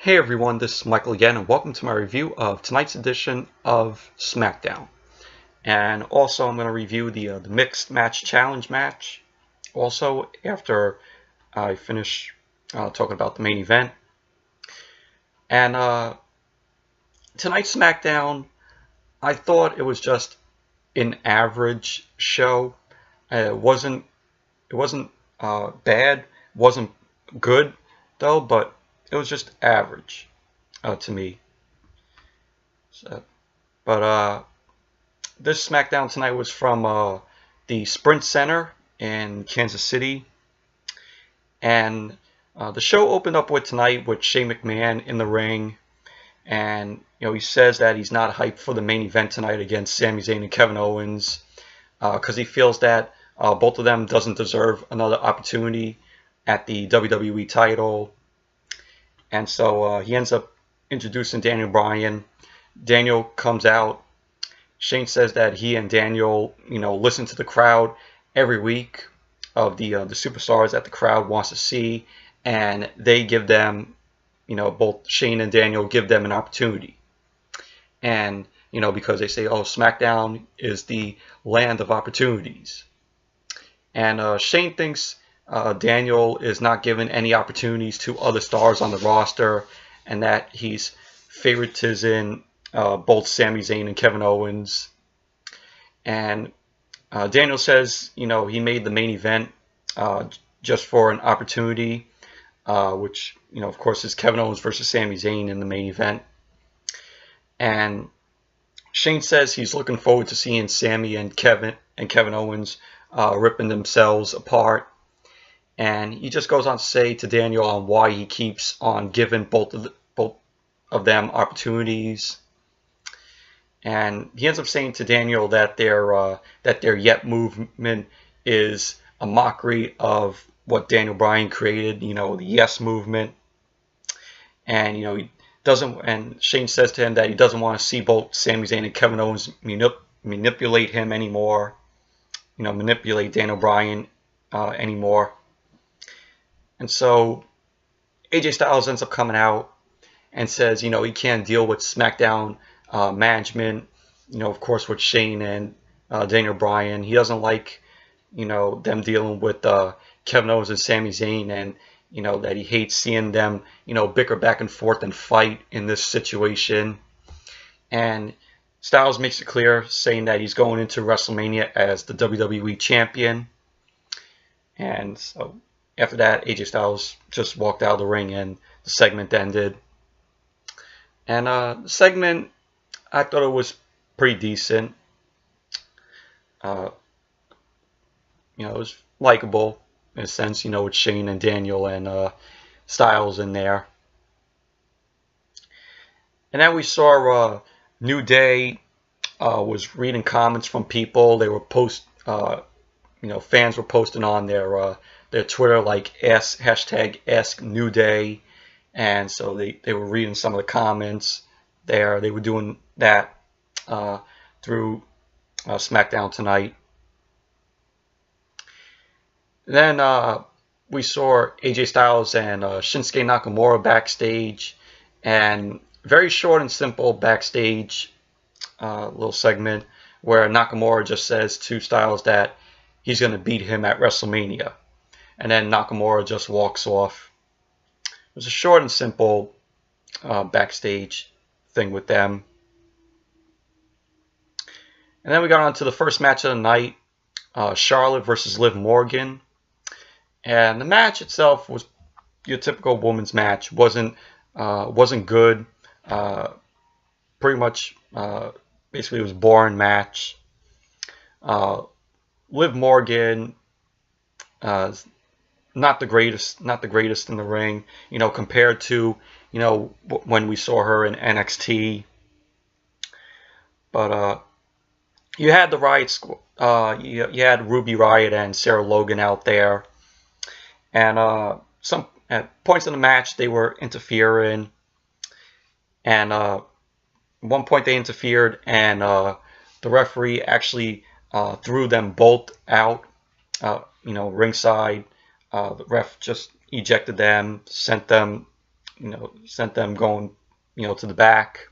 Hey everyone, this is Michael again, and welcome to my review of tonight's edition of Smackdown. And also, I'm going to review the Mixed Match Challenge match. Also, after I finish talking about the main event. And tonight's Smackdown, I thought it was just an average show. It wasn't bad, wasn't good though, but it was just average to me. But this SmackDown tonight was from the Sprint Center in Kansas City, and the show opened up with tonight with Shane McMahon in the ring, and he says that he's not hyped for the main event tonight against Sami Zayn and Kevin Owens because he feels that both of them doesn't deserve another opportunity at the WWE title. And so he ends up introducing Daniel Bryan. Daniel comes out. Shane says that he and Daniel, listen to the crowd every week of the superstars that the crowd wants to see, and they give them, both Shane and Daniel give them an opportunity. And because they say, oh, SmackDown is the land of opportunities. And Shane thinks Daniel is not given any opportunities to other stars on the roster, and that he's favoritizing both Sami Zayn and Kevin Owens. And Daniel says, he made the main event just for an opportunity, which, of course, is Kevin Owens versus Sami Zayn in the main event. And Shane says he's looking forward to seeing Sami and Kevin Owens ripping themselves apart. And he just goes on to say to Daniel on why he keeps on giving both of them opportunities. And he ends up saying to Daniel that their Yet movement is a mockery of what Daniel Bryan created, the Yes movement. And he doesn't. And Shane says to him that he doesn't want to see both Sami Zayn and Kevin Owens manipulate him anymore. Manipulate Daniel Bryan anymore. And so AJ Styles ends up coming out and says, he can't deal with SmackDown management, of course, with Shane and Daniel Bryan. He doesn't like, them dealing with Kevin Owens and Sami Zayn, and, that he hates seeing them, bicker back and forth and fight in this situation. And Styles makes it clear, saying that he's going into WrestleMania as the WWE champion. And so after that, AJ Styles just walked out of the ring and the segment ended. And the segment, I thought it was pretty decent. It was likable in a sense, with Shane and Daniel and Styles in there. And then we saw New Day was reading comments from people. They were fans were posting on their Twitter, like hashtag Ask New Day, and so they were reading some of the comments there. They were doing that through SmackDown tonight. Then we saw AJ Styles and Shinsuke Nakamura backstage, and very short and simple backstage little segment where Nakamura just says to Styles that he's going to beat him at WrestleMania. And then Nakamura just walks off. It was a short and simple backstage thing with them. And then we got on to the first match of the night, Charlotte versus Liv Morgan. And the match itself was your typical women's match. Wasn't good. Pretty much, basically, it was a boring match. Liv Morgan, not the greatest in the ring, compared to, when we saw her in NXT. But you had the Riot Squad, you had Ruby Riott and Sarah Logan out there, and some at points in the match they were interfering, and at one point they interfered, and the referee actually threw them both out, ringside. The ref just ejected them, sent them sent them going, to the back.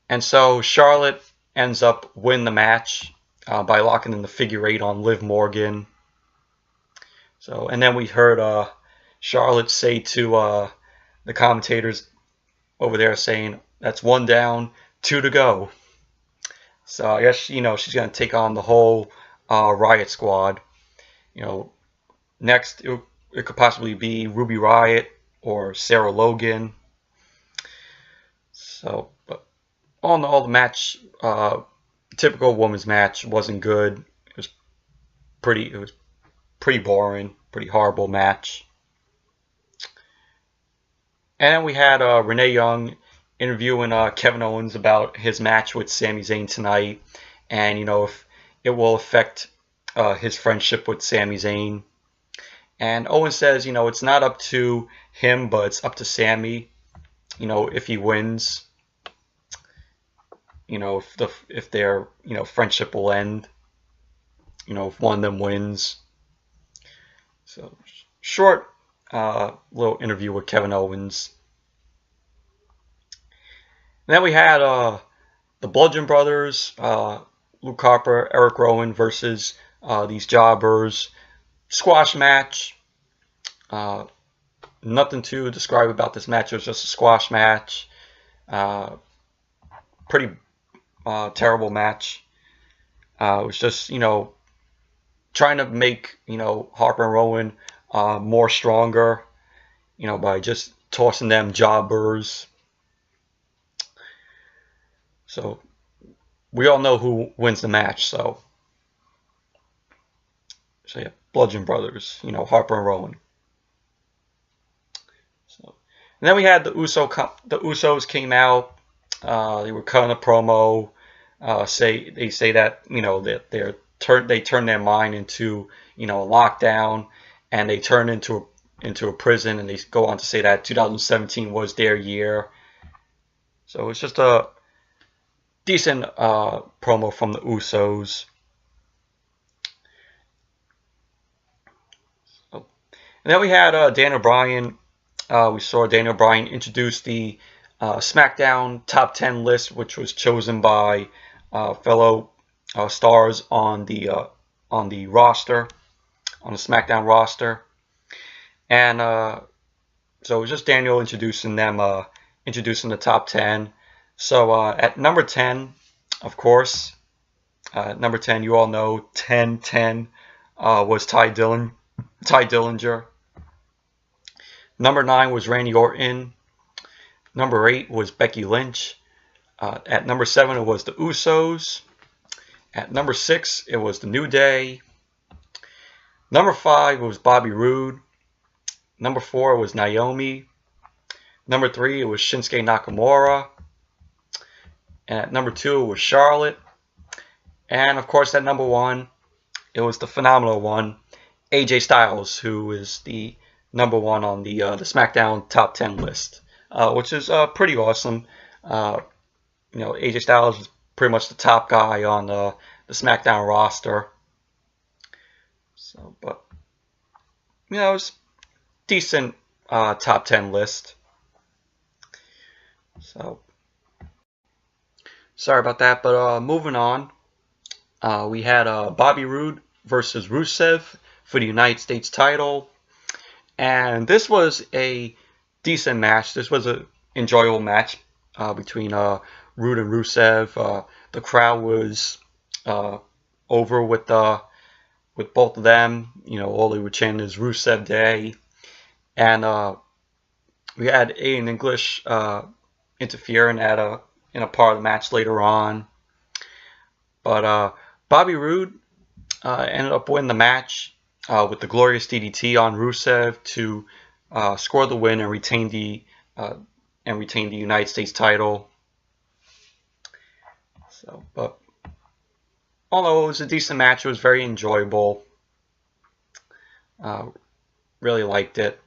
And so Charlotte ends up winning the match by locking in the figure 8 on Liv Morgan. So, and then we heard Charlotte say to the commentators over there saying, "That's 1 down, 2 to go." So I guess, she's going to take on the whole Riot Squad. Next it could possibly be Ruby Riott or Sarah Logan. So, but all in all, the match, typical women's match, wasn't good. It was pretty boring, pretty horrible match. And then we had Renee Young interviewing Kevin Owens about his match with Sami Zayn tonight, and if it will affect his friendship with Sami Zayn. And Owens says, it's not up to him, but it's up to Sami. If he wins, if their friendship will end. If one of them wins. So short little interview with Kevin Owens. And then we had the Bludgeon Brothers, Luke Harper, Eric Rowan versus these jobbers. Squash match. Nothing to describe about this match. It was just a squash match. Pretty terrible match. It was just, trying to make, Harper and Rowan more stronger, by just tossing them jobbers. So we all know who wins the match. So yeah, Bludgeon Brothers, Harper and Rowan. So, and then we had the Usos came out. They were cutting a promo. They say that that they turn their mind into a lockdown, and they turn into a prison, and they go on to say that 2017 was their year. So it's just a decent promo from the Usos. And then we had Daniel Bryan. We saw Daniel Bryan introduce the Smackdown Top 10 list, which was chosen by fellow stars on the roster, on the Smackdown roster. And so it was just Daniel introducing them, introducing the top 10. So at number 10, of course, number 10, you all know 10-10 was Ty Dillinger. Number 9 was Randy Orton. Number 8 was Becky Lynch. At number 7, it was the Usos. At number 6, it was the New Day. Number 5 was Bobby Roode. Number 4 was Naomi. Number 3, it was Shinsuke Nakamura. And at number 2, it was Charlotte. And of course, at number 1, it was the phenomenal one, AJ Styles, who is the number 1 on the SmackDown Top 10 list, which is pretty awesome. AJ Styles is pretty much the top guy on the SmackDown roster. So, but it was decent top 10 list. So sorry about that, but moving on, we had Bobby Roode versus Rusev for the United States title, and this was a decent match. This was an enjoyable match between Roode and Rusev. The crowd was over with both of them. All they were chanting is Rusev Day, and we had Aiden English interfering in a part of the match later on. But Bobby Roode ended up winning the match with the glorious DDT on Rusev to score the win and retain the United States title. So, but although it was a decent match, it was very enjoyable. Really liked it.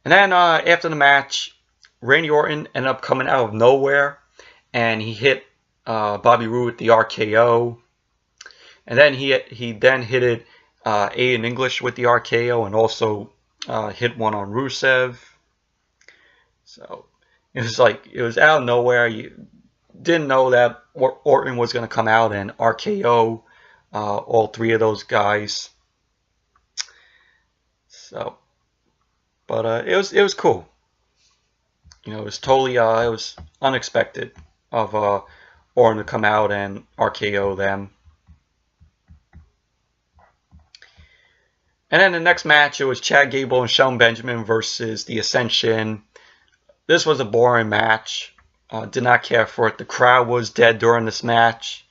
And then after the match, Randy Orton ended up coming out of nowhere, and he hit Bobby Roode with the RKO. And then he then hit Aiden English with the RKO, and also hit one on Rusev. So it was out of nowhere. You didn't know that Orton was going to come out and RKO all three of those guys. So, but it was cool. You know, it was totally it was unexpected of Orton to come out and RKO them. And then the next match, it was Chad Gable and Shelton Benjamin versus the Ascension. This was a boring match. Did not care for it. The crowd was dead during this match.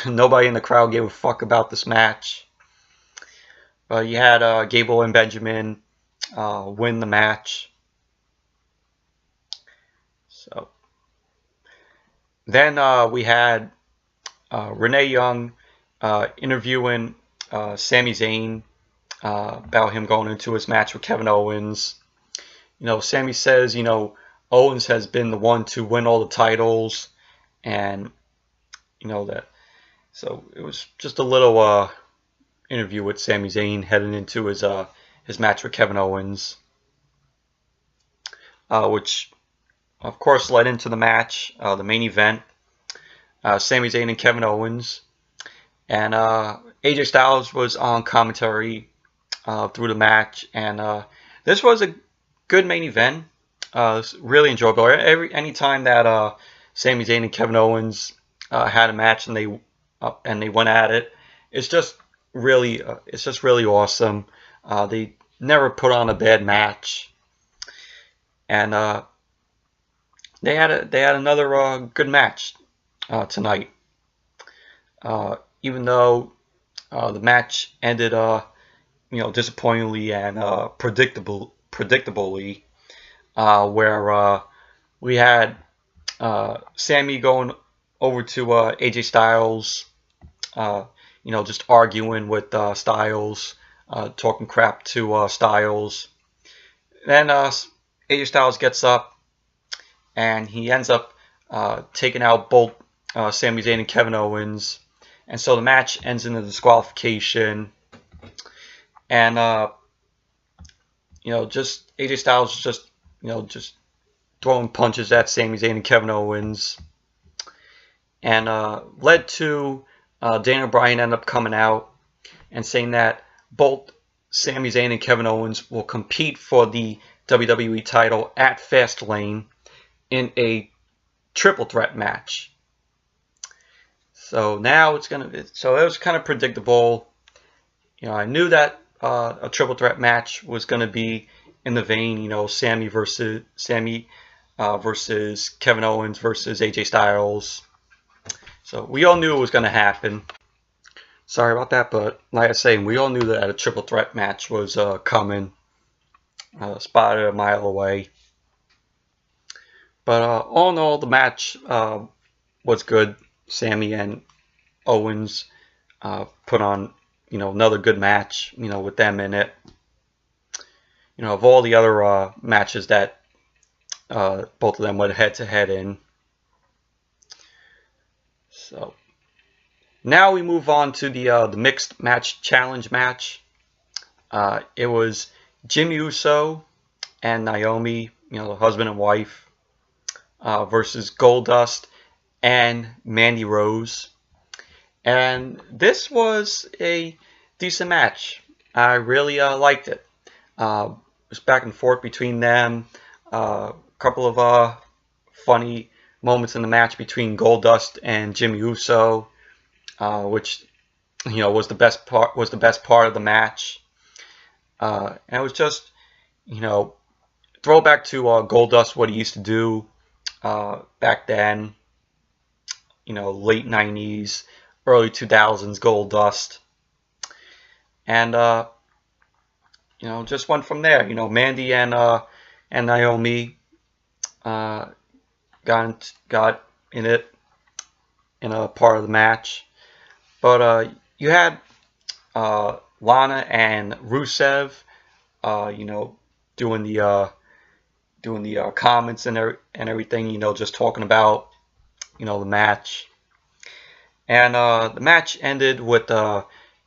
Nobody in the crowd gave a fuck about this match. But you had Gable and Benjamin win the match. So then we had Renee Young interviewing Sami Zayn about him going into his match with Kevin Owens. You know, Sami says, you know, Owens has been the one to win all the titles, and you know that. So it was just a little interview with Sami Zayn heading into his match with Kevin Owens, which of course led into the match, the main event. Sami Zayn and Kevin Owens, and AJ Styles was on commentary through the match, and this was a good main event. Really enjoyable. Anytime that Sami Zayn and Kevin Owens had a match and they went at it, it's just really awesome. They never put on a bad match, and they had another good match tonight. Even though the match ended you know, disappointingly and predictably, where we had Sami going over to AJ Styles, you know, just arguing with Styles, talking crap to Styles. Then AJ Styles gets up and he ends up taking out both Sami Zayn and Kevin Owens, and so the match ends in a disqualification. And you know, just AJ Styles just, you know, just throwing punches at Sami Zayn and Kevin Owens, and led to Daniel Bryan end up coming out and saying that both Sami Zayn and Kevin Owens will compete for the WWE title at Fastlane in a triple threat match. So now so it was kind of predictable. You know, I knew that a triple threat match was going to be in the vein, you know, Sami versus Kevin Owens versus AJ Styles. So we all knew it was going to happen. Sorry about that, but like I say, we all knew that a triple threat match was coming, spotted a mile away. But all in all, the match was good. Sami and Owens put on, you know, another good match, you know, with them in it. You know, of all the other matches that both of them went head to head in. So now we move on to the mixed match challenge match. It was Jimmy Uso and Naomi, you know, the husband and wife, versus Goldust and Mandy Rose. And this was a decent match. I really liked it. It was back and forth between them. A couple of funny moments in the match between Goldust and Jimmy Uso, which, you know, was the best part of the match. And it was just, you know, throwback to Goldust, what he used to do back then. You know, late 90s, early 2000s Goldust. And you know, just went from there. You know, Mandy and Naomi got in it in a part of the match. But you had Lana and Rusev, you know, doing the comments and everything. You know, just talking about, you know, the match. And the match ended with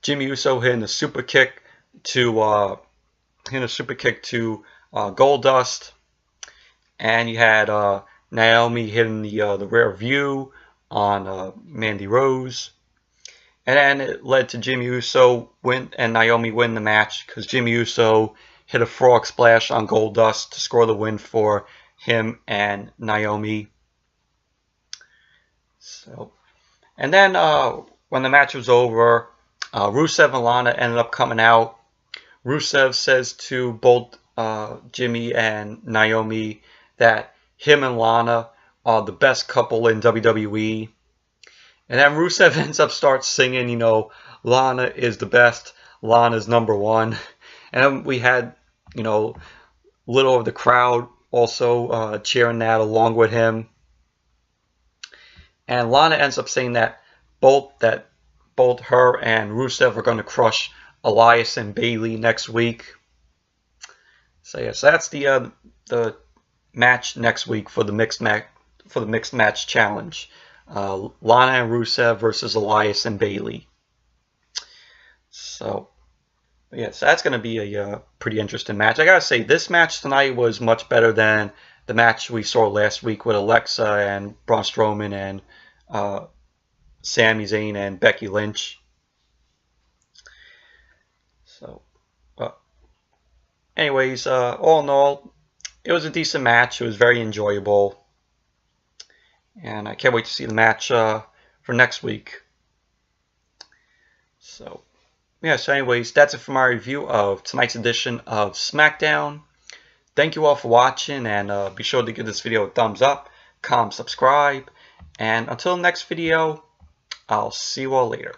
Jimmy Uso hitting a super kick to Goldust, and you had Naomi hitting the rear view on Mandy Rose. And then it led to Jimmy Uso win and Naomi win the match because Jimmy Uso hit a frog splash on Goldust to score the win for him and Naomi. So, and then when the match was over, Rusev and Lana ended up coming out. Rusev says to both Jimmy and Naomi that him and Lana are the best couple in WWE. And then Rusev ends up starts singing, you know, Lana is the best, Lana's number one. And then we had, you know, little of the crowd also cheering that along with him. And Lana ends up saying that both her and Rusev are going to crush Elias and Bayley next week. So yeah, so that's the match next week for the mixed match challenge. Lana and Rusev versus Elias and Bayley. So, yeah, so that's going to be a pretty interesting match. I gotta say, this match tonight was much better than the match we saw last week with Alexa and Braun Strowman and Sami Zayn and Becky Lynch. So, anyways, all in all, it was a decent match. It was very enjoyable. And I can't wait to see the match for next week. So, yeah, so anyways, that's it for my review of tonight's edition of SmackDown. Thank you all for watching, and be sure to give this video a thumbs up, comment, subscribe, and until the next video, I'll see you all later.